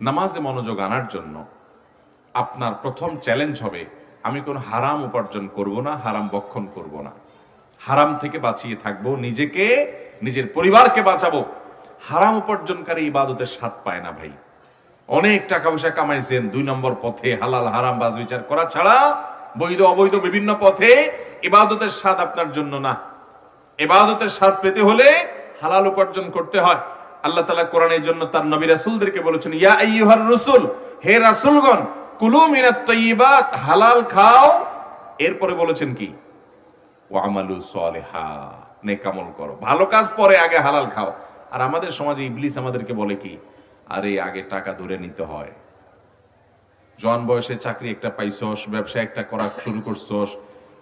নামাজে মনোযোগ আনার জন্য আপনার প্রথম চ্যালেঞ্জ হবে, আমি কোনো হারাম উপার্জন করব না, হারাম বক্ষণ করব না, হারাম থেকে বাঁচিয়ে থাকবো, নিজেকে নিজের পরিবারকে বাঁচাবো। হারাম উপার্জনকারী ইবাদতের স্বাদ পায় না ভাই। অনেক টাকা পয়সা কামাইছেন 2 নম্বর পথে, হালাল হারাম বাজ বিচার করা ছাড়া বৈধ অবৈধ বিভিন্ন পথে, ইবাদতের স্বাদ আপনার জন্য না। ইবাদতের স্বাদ পেতে হলে হালাল উপার্জন করতে হয়। আল্লাহ তাআলা কোরআনের জন্য তার নবী রাসূলদেরকে বলেছেন, ইয়া আইয়ুহার রাসূল, হে রাসূলগণ, কুলু মিনাত তাইয়্যিবাত, হালাল খাও। এরপরে বলেছেন কি, ওয়া আমালু সালিহা, নেক আমল করো, ভালো কাজ পরে, আগে হালাল খাও। আর আমাদের সমাজে ইবলিস আমাদেরকে বলে কি, আরে আগে টাকা ধরে নিতে হয়। জন বয়সে চাকরি একটা পাইছস, ব্যবসা একটা করা শুরু করছস,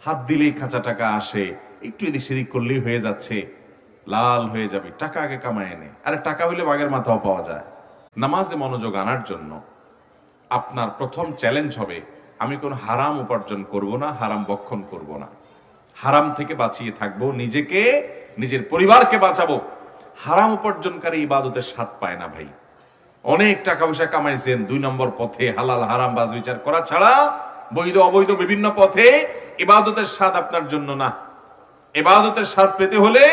হাত দিলেই খাঁচা টাকা আসে, একটু এদিক সেদিক করলেই হয়ে যাচ্ছে, লাল হয়ে যাবে, টাকা আগে কামায় এনে। আরে টাকা হইলে বাঘের মাথাও পাওয়া যায়। নামাজে মনোযোগ আনার জন্য আপনার প্রথম চ্যালেঞ্জ হবে, আমি কোনো হারাম উপার্জন করব না, হারাম বক্ষণ করব না, হারাম থেকে বাঁচিয়ে থাকবো, নিজেকে নিজের পরিবারকে বাঁচাবো। হারাম উপার্জনকারী ইবাদতের স্বাদ পায় না ভাই। অনেক টাকা পয়সা কামাইছেন 2 নম্বর পথে, হালাল হারাম বাজ বিচার করা ছাড়া বৈধ অবৈধ বিভিন্ন পথে, ইবাদতের স্বাদ আপনার জন্য না। ইবাদতের স্বাদ পেতে হলে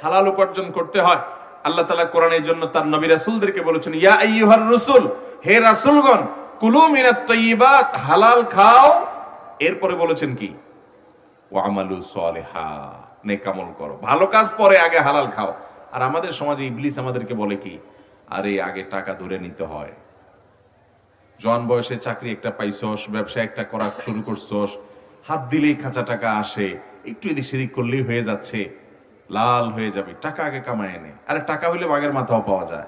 হালাল উপার্জন করতে হয়। আল্লাহ তাআলা কোরআনের জন্য তার নবী রাসূলদেরকে বলেছেন, ইয়া আইয়ুহার রাসূল, হে রাসূলগণ, কুলু মিনাত তাইয়্যিবাত, হালাল খাও। এরপরে বলেছেন কি, ওয়া আমালু সালিহা, নেক আমল করো, ভালো কাজ পরে, আগে হালাল খাও। আর আমাদের সমাজে ইবলিস আমাদেরকে বলে কি, আরে আগে টাকা ধরে নিতে হয়। জন বয়সে চাকরি একটা পাইছস, ব্যবসা একটা করা শুরু করছস, হাত দিলেই খাঁচা টাকা আসে, একটু এদিক সেদিক করলেই হয়ে যাচ্ছে, লাল হয়ে যাবে, টাকা আগে কামায় এনে। আরে টাকা হইলে বাঘের মাথাও পাওয়া যায়।